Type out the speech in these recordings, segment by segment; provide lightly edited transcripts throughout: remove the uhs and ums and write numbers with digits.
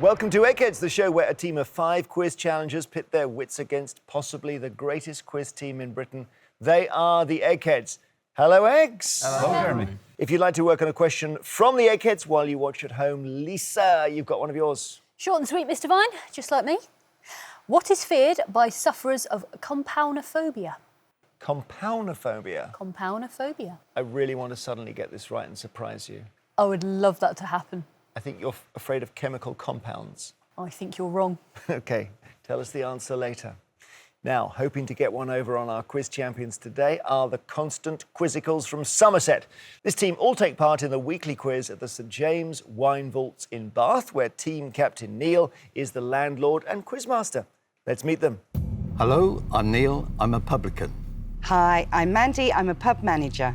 Welcome to Eggheads, the show where a team of 5 quiz challengers pit their wits against possibly the greatest quiz team in Britain. They are the Eggheads. Hello, Eggs. Hello, Jeremy. If you'd like to work on a question from the Eggheads while you watch at home, Lisa, you've got one of yours. Short and sweet, Mr. Vine, just like me. What is feared by sufferers of compaunophobia? Compaunophobia. Compaunophobia. I really want to suddenly get this right and surprise you. I would love that to happen. I think you're afraid of chemical compounds. I think you're wrong. OK, tell us the answer later. Now, hoping to get one over on our quiz champions today are the Constant Quizicals from Somerset. This team all take part in the weekly quiz at the St James Wine Vaults in Bath, where team captain Neil is the landlord and quizmaster. Let's meet them. Hello, I'm Neil. I'm a publican. Hi, I'm Mandy. I'm a pub manager.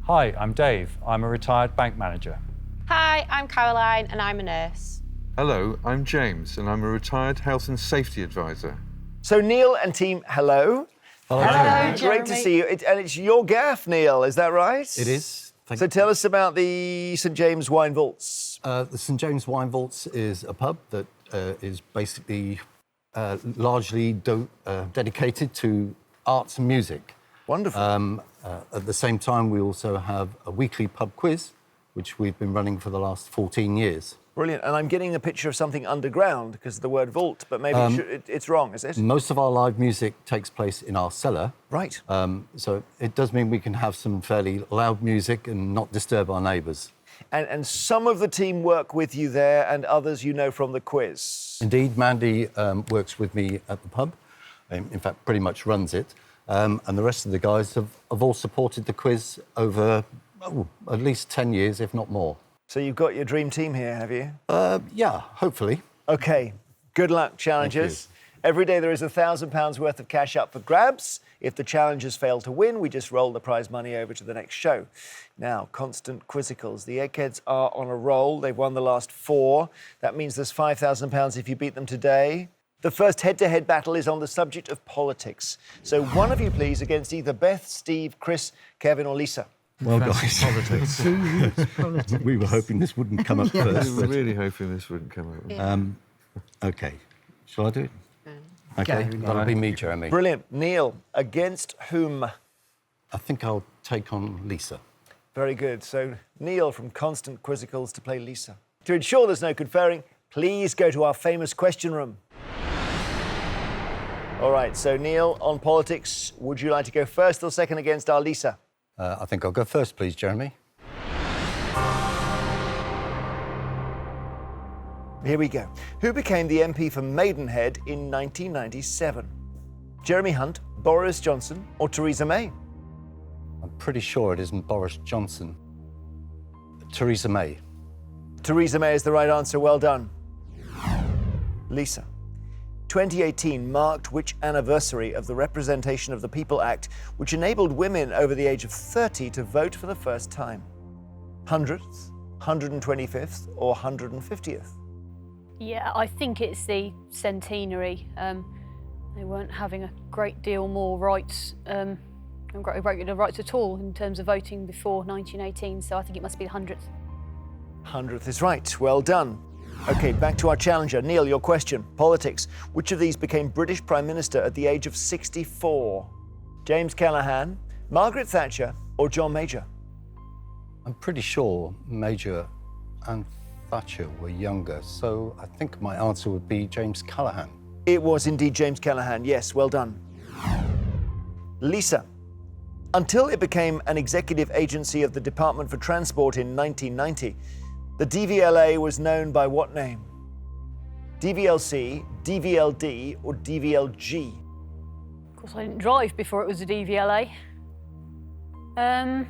Hi, I'm Dave. I'm a retired bank manager. Hi, I'm Caroline and I'm a nurse. Hello, I'm James and I'm a retired health and safety advisor. So Neil and team, hello. Hello, Hello, Great to see you. And it's your gaff, Neil, is that right? It is. So tell us about the St James Wine Vaults. The St James Wine Vaults is a pub that is basically largely dedicated to arts and music. Wonderful. At the same time, we also have a weekly pub quiz, which we've been running for the last 14 years. Brilliant. And I'm getting a picture of something underground because of the word vault, but maybe it's wrong, is it? Most of our live music takes place in our cellar. Right. So it does mean we can have some fairly loud music and not disturb our neighbours. And some of the team work with you there and others you know from the quiz. Indeed, Mandy works with me at the pub. In fact, pretty much runs it. And the rest of the guys have all supported the quiz over at least 10 years, if not more. So you've got your dream team here, have you? Yeah, hopefully. OK, good luck, challengers. Every day there is £1,000 worth of cash up for grabs. If the challengers fail to win, we just roll the prize money over to the next show. Now, Constant Quizicals. The Eggheads are on a roll. They've won the last 4. That means there's £5,000 if you beat them today. The first head-to-head battle is on the subject of politics. So one of you, please, against either Beth, Steve, Chris, Kevin or Lisa. Well, guys, we were hoping this wouldn't come up first. We were really hoping this wouldn't come up. Yeah. OK. Shall I do it? OK, that'll be me, Jeremy. Brilliant. Neil, against whom? I think I'll take on Lisa. Very good. So Neil from Constant Quizicals to play Lisa. To ensure there's no conferring, please go to our famous question room. All right, so Neil, on politics, would you like to go first or second against our Lisa? I think I'll go first, please, Jeremy. Here we go. Who became the MP for Maidenhead in 1997? Jeremy Hunt, Boris Johnson or Theresa May? I'm pretty sure it isn't Boris Johnson. Theresa May. Theresa May is the right answer. Well done. Lisa. 2018 marked which anniversary of the Representation of the People Act, which enabled women over the age of 30 to vote for the first time? 100th, 125th or 150th? Yeah, I think it's the centenary. They weren't having a great deal more rights, a great deal of rights at all in terms of voting before 1918, so I think it must be the 100th. 100th is right. Well done. OK, back to our challenger. Neil, your question. Politics. Which of these became British Prime Minister at the age of 64? James Callaghan, Margaret Thatcher or John Major? I'm pretty sure Major and Thatcher were younger, so I think my answer would be James Callaghan. It was indeed James Callaghan. Yes, well done. Lisa. Until it became an executive agency of the Department for Transport in 1990, the DVLA was known by what name? DVLC, DVLD or DVLG? Of course, I didn't drive before it was a DVLA. I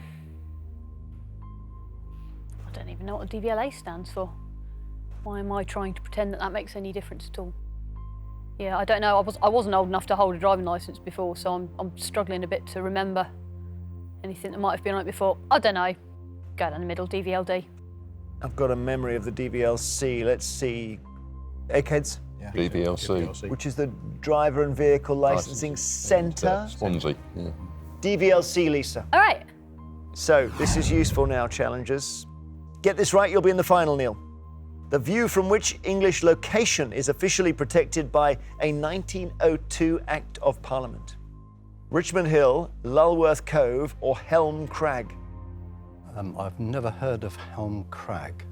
don't even know what a DVLA stands for. Why am I trying to pretend that makes any difference at all? Yeah, I don't know. I wasn't old enough to hold a driving licence before, so I'm struggling a bit to remember anything that might have been on it before. I don't know. Go down the middle, DVLD. I've got a memory of the DVLC. Let's see. Eggheads? Yeah. DVLC. Which is the Driver and Vehicle Licensing Centre. Swansea, yeah. DVLC, Lisa. All right. So, this is useful now, challengers. Get this right, you'll be in the final, Neil. The view from which English location is officially protected by a 1902 Act of Parliament? Richmond Hill, Lulworth Cove, or Helm Crag? I've never heard of Helm Crag.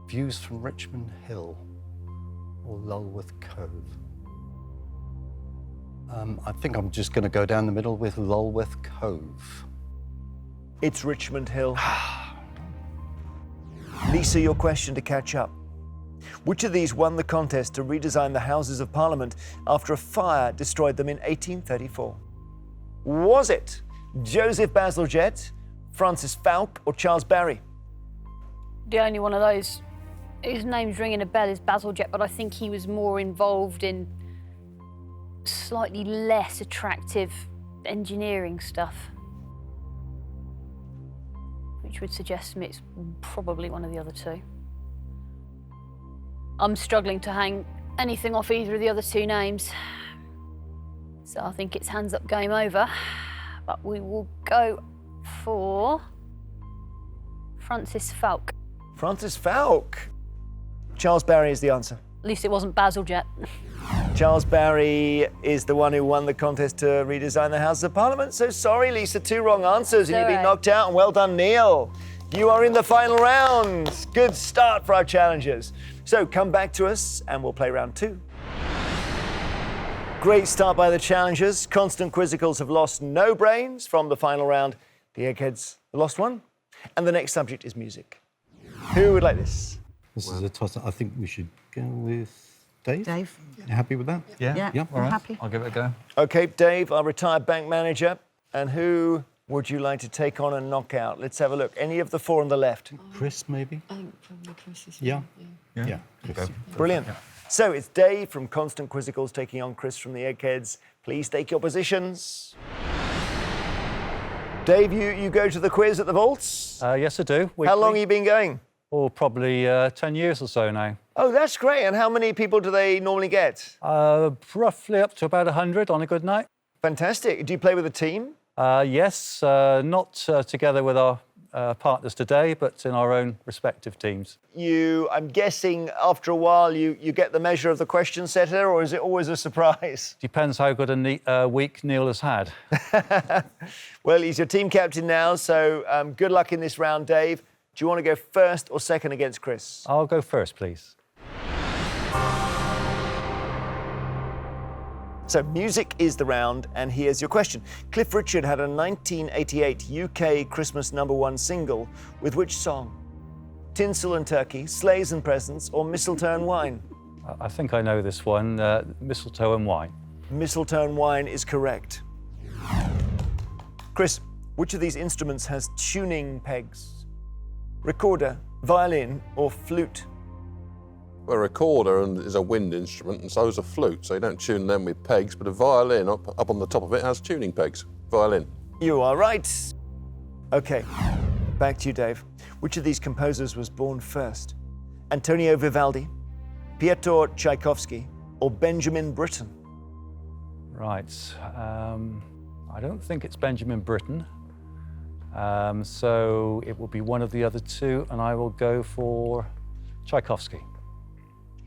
Views from Richmond Hill or Lulworth Cove. I think I'm just going to go down the middle with Lulworth Cove. It's Richmond Hill. Lisa, your question to catch up. Which of these won the contest to redesign the Houses of Parliament after a fire destroyed them in 1834? Was it Joseph Bazalgette, Francis Falk, or Charles Barry? The only one of those whose name's ringing a bell is Bazalgette, but I think he was more involved in slightly less attractive engineering stuff, which would suggest to me it's probably one of the other two. I'm struggling to hang anything off either of the other two names, so I think it's hands up, game over, but we will go for Francis Falk. Francis Falk. Charles Barry is the answer. At least it wasn't Bazalgette. Charles Barry is the one who won the contest to redesign the Houses of Parliament. So sorry, Lisa, 2 wrong answers and you've been knocked out. And well done, Neil. You are in the final round. Good start for our challengers. So come back to us and we'll play round 2. Great start by the challengers. Constant Quizicals have lost no brains from the final round. The Eggheads have lost 1. And the next subject is music. Who would like this? This is a toss. I think we should go with Dave. Dave? You happy with that? Yeah? Yeah. All right. happy. I'll give it a go. OK, Dave, our retired bank manager. And who would you like to take on and knock out? Let's have a look. Any of the 4 on the left? Chris, maybe? I think probably Chris is Yeah. fine, Yeah. Chris. Brilliant. So it's Dave from Constant Quizicals taking on Chris from the Eggheads. Please take your positions. Dave, you go to the quiz at the Vaults? Yes, I do. How long have you been going? Oh, probably 10 years or so now. Oh, that's great. And how many people do they normally get? Roughly up to about 100 on a good night. Fantastic. Do you play with a team? Yes, not together with our partners today, but in our own respective teams. I'm guessing after a while you get the measure of the question setter, or is it always a surprise? Depends how good a week Neil has had. Well, he's your team captain now, so good luck in this round, Dave. Do you want to go first or second against Chris? I'll go first, please. So music is the round, and here's your question. Cliff Richard had a 1988 UK Christmas #1 single with which song? Tinsel and Turkey, Sleighs and Presents, or Mistletoe and Wine? I think I know this one, Mistletoe and Wine. Mistletoe and Wine is correct. Chris, which of these instruments has tuning pegs? Recorder, violin, or flute? A recorder is a wind instrument, and so is a flute, so you don't tune them with pegs, but a violin up on the top of it has tuning pegs. Violin. You are right. OK, back to you, Dave. Which of these composers was born first? Antonio Vivaldi, Piotr Tchaikovsky, or Benjamin Britten? Right. I don't think it's Benjamin Britten. So it will be one of the other two, and I will go for Tchaikovsky.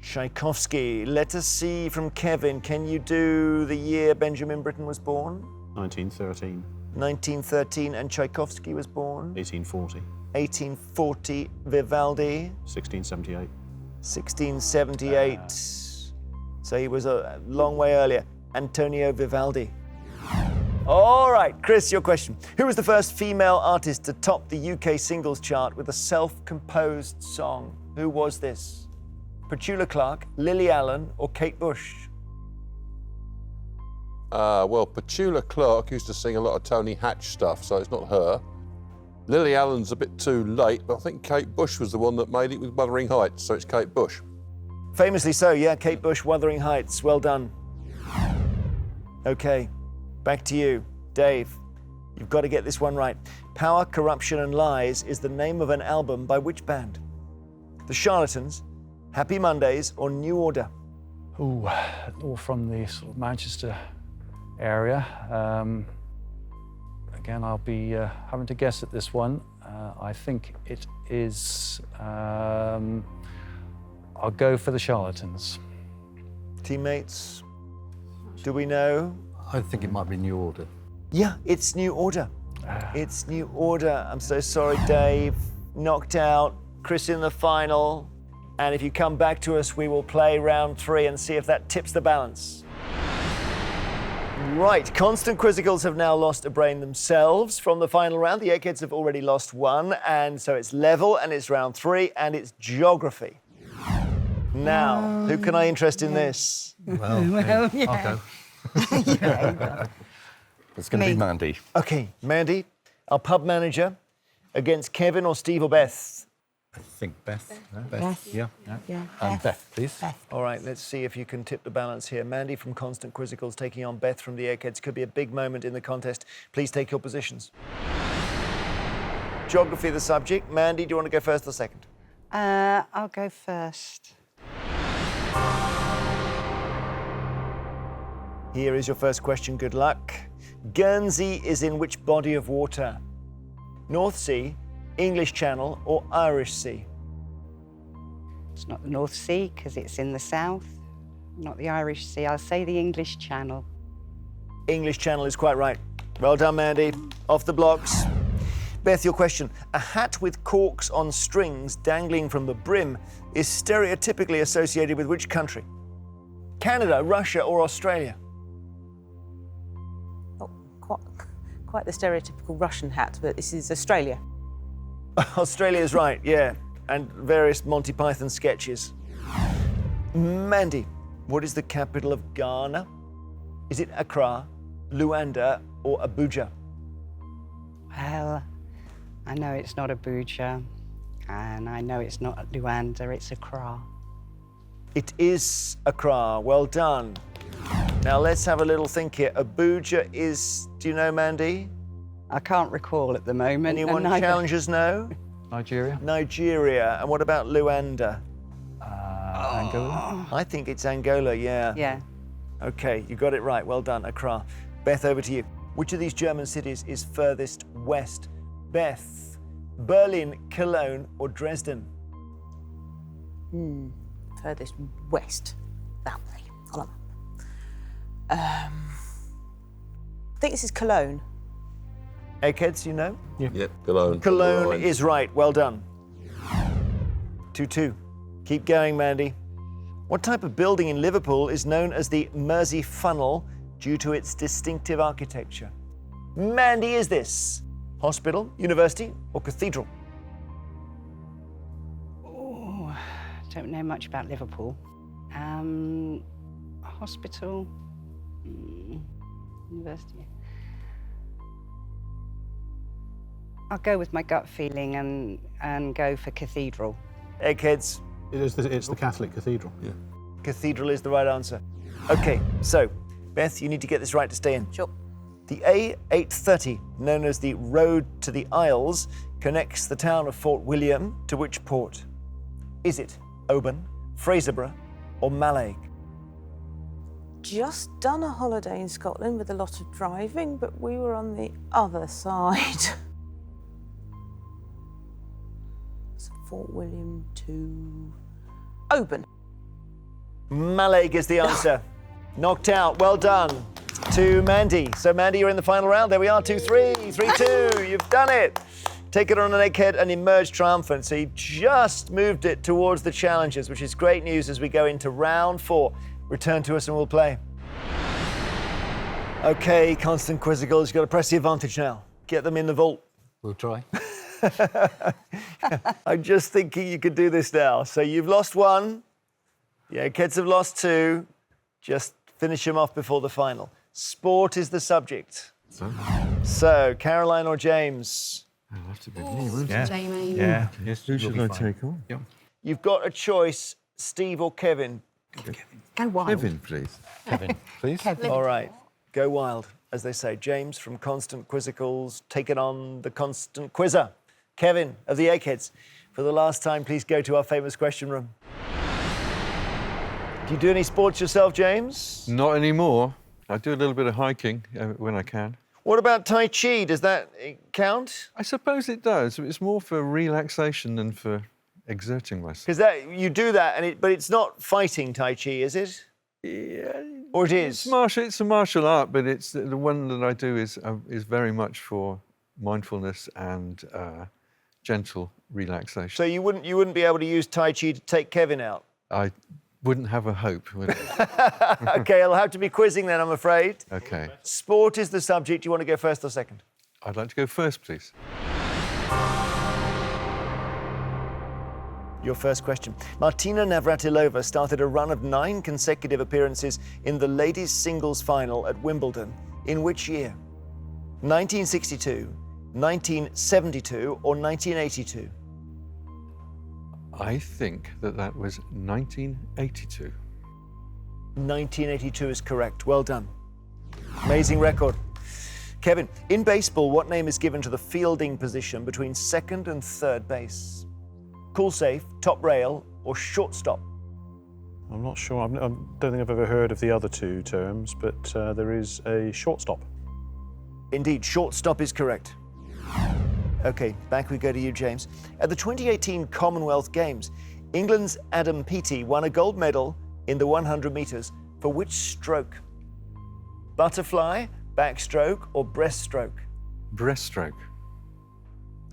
Tchaikovsky. Let us see from Kevin. Can you do the year Benjamin Britten was born? 1913. 1913, and Tchaikovsky was born? 1840. 1840. Vivaldi? 1678. 1678. So he was a long way earlier. Antonio Vivaldi. All right, Chris, your question. Who was the first female artist to top the UK singles chart with a self-composed song? Who was this? Petula Clark, Lily Allen, or Kate Bush? Well, Petula Clark used to sing a lot of Tony Hatch stuff, so it's not her. Lily Allen's a bit too late, but I think Kate Bush was the one that made it with Wuthering Heights, so it's Kate Bush. Famously so, yeah, Kate Bush, Wuthering Heights. Well done. Okay, back to you, Dave. You've got to get this one right. Power, Corruption and Lies is the name of an album by which band? The Charlatans, Happy Mondays, or New Order? Ooh, all from the sort of Manchester area. Again, I'll be having to guess at this one. I think it is I'll go for the charlatans. Teammates, do we know? I think it might be New Order. Yeah, it's New Order. It's New Order. I'm so sorry, Dave. Knocked out. Chris in the final. And if you come back to us, we will play round 3 and see if that tips the balance. Right, Constant Quizicals have now lost a brain themselves from the final round. The Eggheads have already lost 1, and so it's level, and it's round 3, and it's geography. Now, who can I interest in this? Well, yeah. I'll go. It's going to Me. be Mandy. Okay, Mandy, our pub manager, against Kevin or Steve or Beth. I think Beth. Beth. Yeah. Beth, please. All right, let's see if you can tip the balance here. Mandy from Constant Quizicals taking on Beth from the Eggheads. Could be a big moment in the contest. Please take your positions. Geography the subject. Mandy, do you want to go first or second? I'll go first. Here is your first question. Good luck. Guernsey is in which body of water? North Sea, English Channel, or Irish Sea? It's not the North Sea because it's in the south. Not the Irish Sea. I'll say the English Channel. English Channel is quite right. Well done, Mandy. Off the blocks. Beth, your question. A hat with corks on strings dangling from the brim is stereotypically associated with which country? Canada, Russia, or Australia? Not quite the stereotypical Russian hat, but this is Australia. Australia is right, yeah. And various Monty Python sketches. Mandy, what is the capital of Ghana? Is it Accra, Luanda, or Abuja? Well, I know it's not Abuja, and I know it's not Luanda, it's Accra. It is Accra. Well done. Now let's have a little think here. Abuja is, do you know, Mandy? I can't recall at the moment. Anyone and neither- challengers know? Nigeria? Nigeria. And what about Luanda? Angola? I think it's Angola, yeah. Yeah. Okay, you got it right. Well done, Accra. Beth, over to you. Which of these German cities is furthest west? Beth, Berlin, Cologne, or Dresden? Furthest west, that way. On a map. I think this is Cologne. Eggheads, you know? Yep, Cologne. Cologne Right. is right. Well done. 2-2. Keep going, Mandy. What type of building in Liverpool is known as the Mersey Funnel due to its distinctive architecture? Mandy, is this hospital, university, or cathedral? Oh, don't know much about Liverpool. Hospital, university. I'll go with my gut feeling and go for cathedral. Eggheads, It's the Catholic Cathedral. Yeah. cathedral is the right answer. Okay, so Beth, you need to get this right to stay in. Sure. The A830, known as the Road to the Isles, connects the town of Fort William to which port? Is it Oban, Fraserburgh, or Mallaig? Just done a holiday in Scotland with a lot of driving, but we were on the other side. So Fort William to Oban. Mallaig is the answer. Knocked out. Well done to Mandy. So, Mandy, you're in the final round. There we are. 2-3. 3-2. You've done it. Take it on an egghead and emerge triumphant. So, you just moved it towards the challengers, which is great news as we go into round 4. Return to us and we'll play. Okay, Constant Quizicals, you've got to press the advantage now. Get them in the vault. We'll try. I'm just thinking you could do this now. So you've lost 1. Yeah, kids have lost 2. Just finish them off before the final. Sport is the subject. So, Caroline or James? It'll have to be me, won't Yeah. it? Jamie. Yeah. Yes, who should I take on? You've got a choice, Steve or Kevin. Go wild. Kevin, please. Kevin, please. All right, go wild, as they say. James from Constant Quizicals, taking on the Constant Quizzer. Kevin of the Eggheads. For the last time, please go to our famous question room. Do you do any sports yourself, James? Not anymore. I do a little bit of hiking when I can. What about Tai Chi? Does that count? I suppose it does. It's more for relaxation than for exerting myself. Because you do that, but it's not fighting Tai Chi, is it? Yeah, or it is? It's a martial art, but it's the one that I do is very much for mindfulness and gentle relaxation. So you wouldn't be able to use Tai Chi to take Kevin out? I wouldn't have a hope, would I? OK, I'll have to be quizzing then, I'm afraid. OK. Sport is the subject. Do you want to go first or second? I'd like to go first, please. Your first question. Martina Navratilova started a run of 9 consecutive appearances in the ladies' singles final at Wimbledon. In which year? 1962, 1972, or 1982? I think that was 1982. 1982 is correct. Well done. Amazing record. Kevin, in baseball, what name is given to the fielding position between second and third base? Cool safe, top rail, or shortstop? I'm not sure. I don't think I've ever heard of the other two terms, but there is a shortstop. Indeed, shortstop is correct. OK, back we go to you, James. At the 2018 Commonwealth Games, England's Adam Peaty won a gold medal in the 100 metres for which stroke? Butterfly, backstroke, or breaststroke? Breaststroke.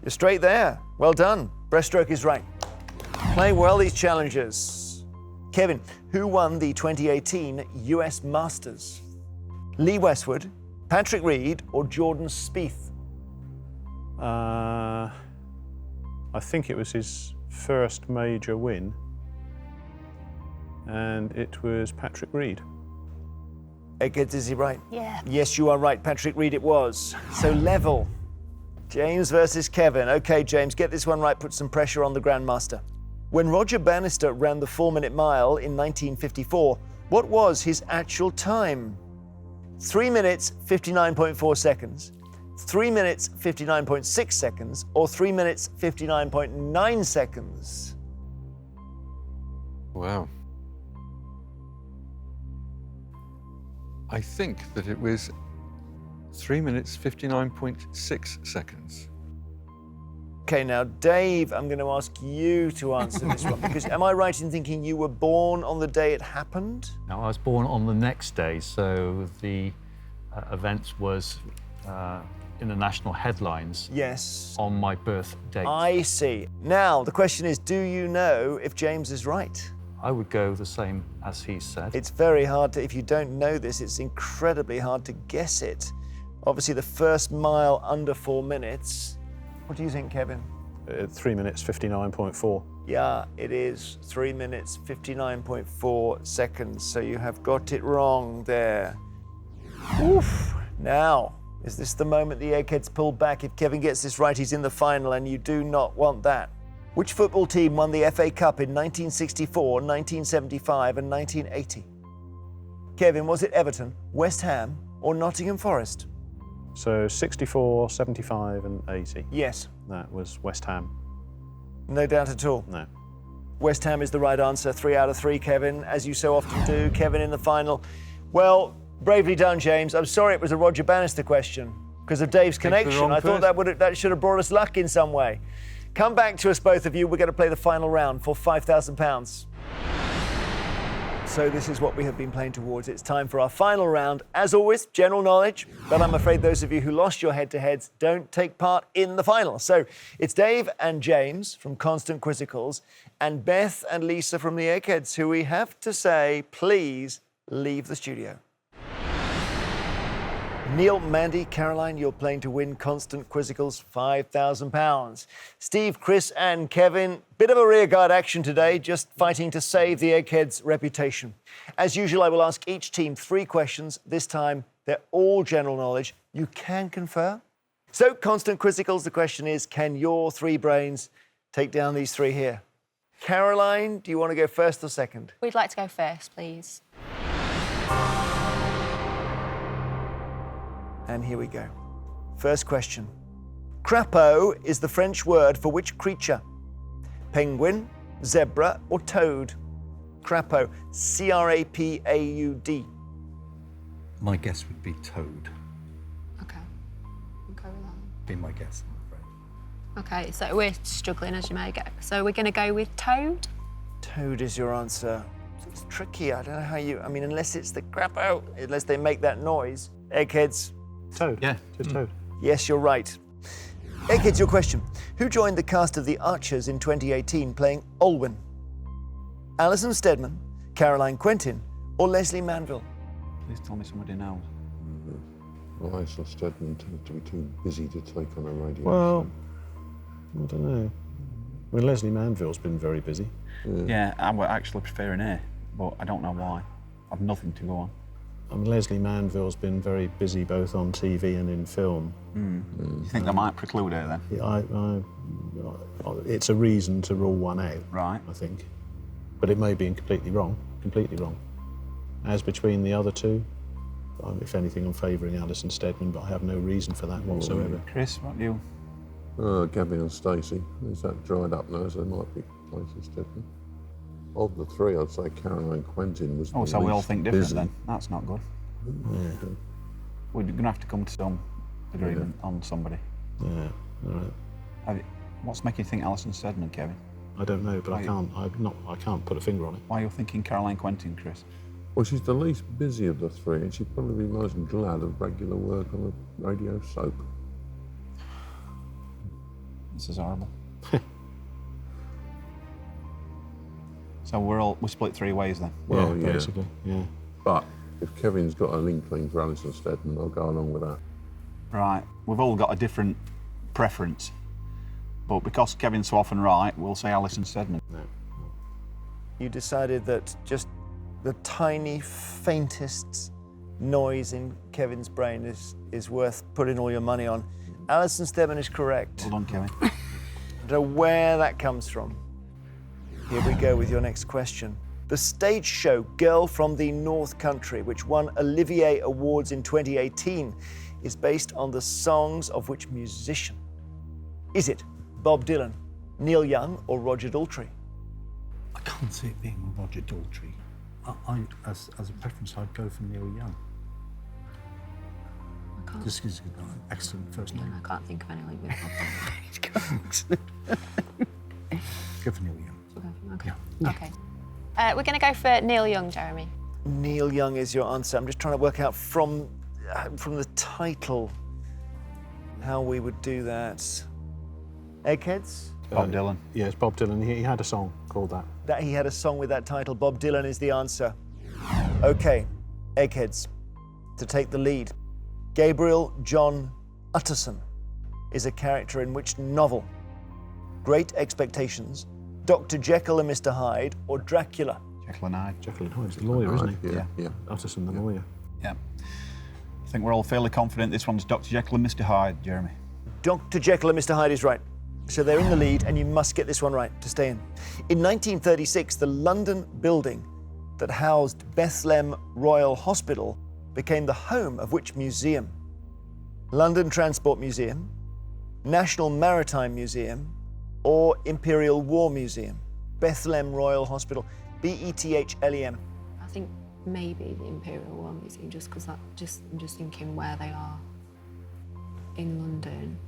You're straight there. Well done. Breaststroke is right. Playing well these challenges. Kevin, who won the 2018 US Masters? Lee Westwood, Patrick Reed, or Jordan Spieth? I think it was his first major win, and it was Patrick Reed. Eggheads, is he right? Yeah. Yes, you are right. Patrick Reed it was. So level. James versus Kevin. OK, James, get this one right. Put some pressure on the Grandmaster. When Roger Bannister ran the 4-minute mile in 1954, what was his actual time? 3 minutes, 59.4 seconds, 3 minutes, 59.6 seconds, or 3 minutes, 59.9 seconds? Wow. I think that it was 3 minutes, 59.6 seconds. OK, now, Dave, I'm going to ask you to answer this one, because am I right in thinking you were born on the day it happened? Now, I was born on the next day, so the event was in the national headlines. Yes. On my birth date. I see. Now, the question is, do you know if James is right? I would go the same as he said. It's very hard to, if you don't know this, it's incredibly hard to guess it. Obviously, the first mile under 4 minutes. What do you think, Kevin? 3 minutes, 59.4. Yeah, it is 3 minutes, 59.4 seconds. So you have got it wrong there. Oof. Now, is this the moment the Eggheads pull back? If Kevin gets this right, he's in the final, and you do not want that. Which football team won the FA Cup in 1964, 1975, and 1980? Kevin, was it Everton, West Ham, or Nottingham Forest? So 64, 75, and 80. Yes. That was West Ham. No doubt at all. No. West Ham is the right answer. 3 out of 3, Kevin, as you so often do. Kevin in the final. Well, bravely done, James. I'm sorry it was a Roger Bannister question because of Dave's connection. I thought that should have brought us luck in some way. Come back to us, both of you. We're going to play the final round for £5,000. So this is what we have been playing towards. It's time for our final round. As always, general knowledge, but I'm afraid those of you who lost your head-to-heads don't take part in the final. So it's Dave and James from Constant Quizicals and Beth and Lisa from the Eggheads, who we have to say, please leave the studio. Neil, Mandy, Caroline, you're playing to win Constant Quizicals £5,000. Steve, Chris and Kevin, bit of a rearguard action today, just fighting to save the Eggheads' reputation. As usual, I will ask each team 3 questions. This time, they're all general knowledge. You can confer. So, Constant Quizicals, the question is, can your 3 brains take down these 3 here? Caroline, do you want to go first or second? We'd like to go first, please. And here we go. First question. Crapaud is the French word for which creature? Penguin, zebra, or toad? Crapaud. C-R-A-P-A-U-D. My guess would be toad. Okay. We'll go with that. Be my guess, I'm afraid. Okay, so we're struggling, as you may get. So we're going to go with toad. Toad is your answer. It's tricky. I don't know how you. I mean, unless it's the crap out, unless they make that noise. Eggheads. Toad. Yeah. Just Toad. Yes, you're right. Eggheads, your question. Who joined the cast of The Archers in 2018 playing Olwen? Alison Steadman, Caroline Quentin, or Leslie Manville? Please tell me somebody knows. Well, I saw Stedman tended to be too busy to take on a radio. Well, I don't know. I mean, Leslie Manville's been very busy. Yeah, I would actually prefer an A, but I don't know why. I've nothing to go on. I mean, Leslie Manville's been very busy both on TV and in film. You think that might preclude her then? Yeah, it's a reason to rule one out, Right. I think. But it may be completely wrong. As between the other two, if anything, I'm favouring Alison Steadman, but I have no reason for that whatsoever. Chris, what do you? Gavin and Stacey. Is that dried up now, so there might be places Stedman. Of the three, I'd say Caroline Quentin was Oh, the so we all least think different busy. then? That's not good. Yeah, We're going to have to come to some agreement on somebody. yeah, all right. What's making you think Alison Steadman, Kevin? I don't know, but Why- I can't put a finger on it. Why are you thinking Caroline Quentin, Chris? Well, she's the least busy of the three, and she'd probably be most glad of regular work on a radio soap. This is horrible. So we're split three ways then. Well, yeah, yeah. basically, yeah. But if Kevin's got an inkling for Alison Steadman, I'll go along with that. Right, we've all got a different preference, but because Kevin's so often right, we'll say Alison Steadman. You decided that just the tiny, faintest noise in Kevin's brain is worth putting all your money on. Alison Steadman is correct. Well done, Kevin. I don't know where that comes from. Here we go with your next question. The stage show Girl from the North Country, which won Olivier Awards in 2018, is based on the songs of which musician? Is it Bob Dylan, Neil Young, or Roger Daltrey? I can't see it being Roger Daltrey. As a preference, I'd go for Neil Young. I can't. Just because he's got an excellent first name. I can't think of any with Bob Dylan. Go for Neil Young. Okay. Okay. We're going to go for Neil Young, Jeremy. Neil Young is your answer. I'm just trying to work out from the title how we would do that. Eggheads? Bob Dylan. Yeah, it's Bob Dylan. He had a song called that. That he had a song with that title. Bob Dylan is the answer. Okay, Eggheads, to take the lead. Gabriel John Utterson is a character in which novel? Great Expectations, Dr. Jekyll and Mr. Hyde, or Dracula? Jekyll and Hyde. Jekyll and Hyde's the lawyer, isn't he? Yeah. Utterson, the lawyer. Yeah. I think we're all fairly confident this one's Dr. Jekyll and Mr. Hyde, Jeremy. Dr. Jekyll and Mr. Hyde is right. So they're in the lead, and you must get this one right to stay in. In 1936, the London building that housed Bethlehem Royal Hospital became the home of which museum? London Transport Museum, National Maritime Museum, or Imperial War Museum? Bethlehem Royal Hospital, Bethlem. I think maybe the Imperial War Museum, just because I'm just thinking where they are in London,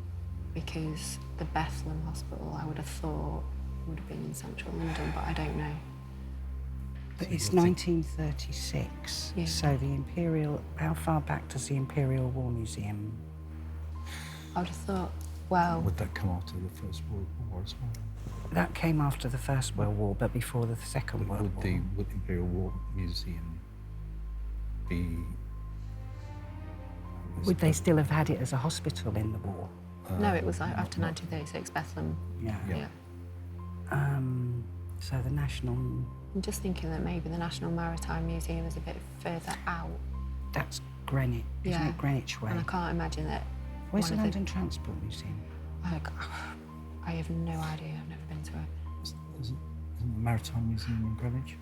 because the Bethlehem Hospital, I would have thought, would have been in central London, but I don't know. But it's 1936, Yeah. so the Imperial, how far back does the Imperial War Museum? I would have thought, well, Would that come after the First World War as well? That came after the First World War, but before the Second World War. Would the Imperial War Museum be... Would they still have had it as a hospital in the war? no, it was after 1936, Bethlehem. Yeah. Yeah. So the National, I'm just thinking that maybe the National Maritime Museum is a bit further out. that's Greenwich, isn't Yeah. it? Greenwich Way. And I can't imagine that. Where's one the of London Transport Museum? I have no idea. I've never been to it. Isn't the Maritime Museum in Greenwich?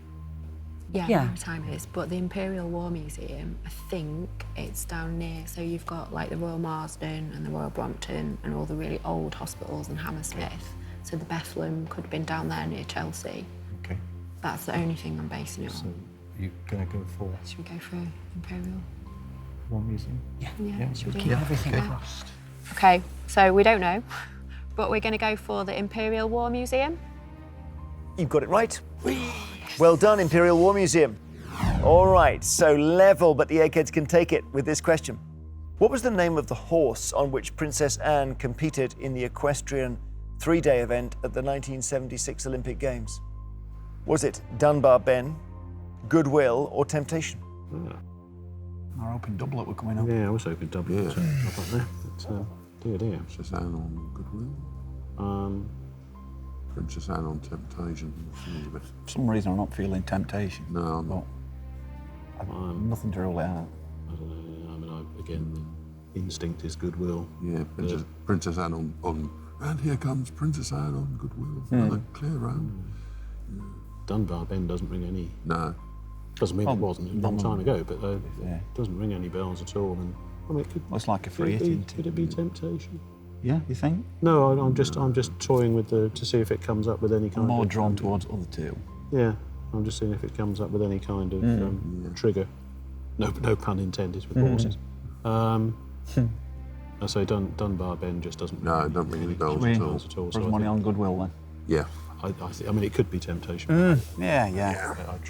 Yeah, Yeah. maritime is, but the Imperial War Museum, I think it's down near. So you've got like the Royal Marsden and the Royal Brompton and all the really old hospitals in Hammersmith. So the Bethlehem could have been down there near Chelsea. Okay. That's the only thing I'm basing it So on. you're going to go for Should we go for Imperial? War Museum? Yeah, should we do Keep that? everything okay. crossed. Okay, so we don't know. but we're going to go for the Imperial War Museum. You've got it right. Well done, Imperial War Museum. All right, so level, but the Eggheads can take it with this question. What was the name of the horse on which Princess Anne competed in the equestrian 3-day event at the 1976 Olympic Games? Was it Dunbar Ben, Goodwill, or Temptation? I was hoping doublet were coming up. Yeah, I was hoping doublet. Yeah. Dear. Princess Anne on Goodwill. Princess Anne on Temptation. For some reason, I'm not feeling Temptation. No, I'm not. Nothing to rule it out. I don't know. I mean, again, the instinct is Goodwill. Yeah, Princess Anne on. And here comes Princess Anne on Goodwill. And a clear round. Dunbar Ben doesn't ring any. No. Doesn't mean it wasn't a long time ago, but doesn't ring any bells at all. And I mean, It's like a free could it be Temptation? Yeah, you think? No, I'm just toying with to see if it comes up with any kind I'm more of. drawn towards other two. Yeah, I'm just seeing if it comes up with any kind of trigger. No pun intended with horses. I say Dunbar Ben just doesn't. No, don't ring any bells at all. Where's money on Goodwill then? Yeah. I mean, it could be Temptation. Yeah. I'd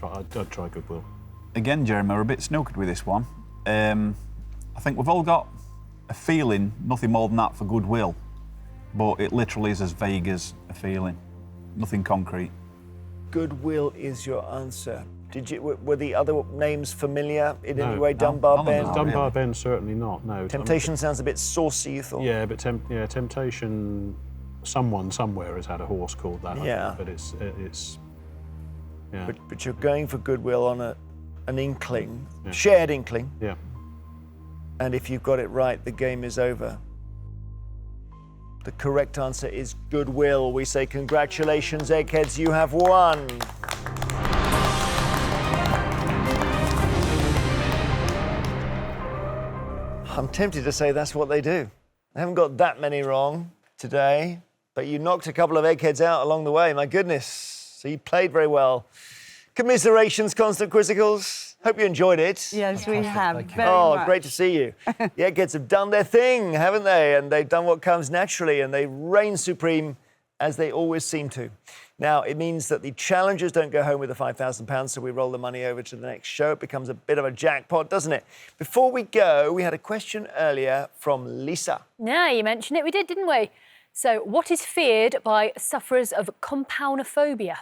try Goodwill. Again, Jeremy, we're a bit snookered with this one. I think we've all got a feeling, nothing more than that for Goodwill, but it literally is as vague as a feeling, nothing concrete. Goodwill is your answer. Were the other names familiar in any way? No, Dunbar none of Ben? them. Dunbar Ben certainly not. No. Temptation sounds a bit saucy, you thought? Yeah, but Temptation. Someone somewhere has had a horse called that. Yeah. I think, but it's. Yeah. But you're going for Goodwill on an inkling, shared inkling. Yeah. And if you've got it right, the game is over. The correct answer is Goodwill. We say congratulations, Eggheads, you have won. I'm tempted to say that's what they do. They haven't got that many wrong today, but you knocked a couple of Eggheads out along the way, my goodness. So you played very well. Commiserations, Constant Quizicals. Hope you enjoyed it. Yes, we have. Very Oh, much. great to see you. The Eggheads have done their thing, haven't they? And they've done what comes naturally, and they reign supreme as they always seem to. Now, it means that the challengers don't go home with the £5,000, so we roll the money over to the next show. It becomes a bit of a jackpot, doesn't it? Before we go, we had a question earlier from Lisa. Now you mentioned it, we did, didn't we? So, what is feared by sufferers of compaunophobia?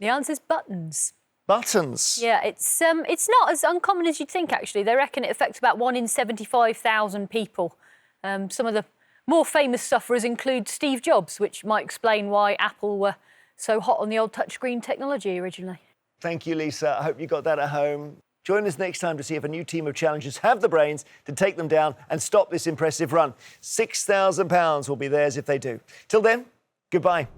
The answer's buttons. Buttons? Yeah, it's not as uncommon as you'd think, actually. They reckon it affects about 1 in 75,000 people. Some of the more famous sufferers include Steve Jobs, which might explain why Apple were so hot on the old touchscreen technology originally. Thank you, Lisa. I hope you got that at home. Join us next time to see if a new team of challengers have the brains to take them down and stop this impressive run. £6,000 will be theirs if they do. Till then, goodbye.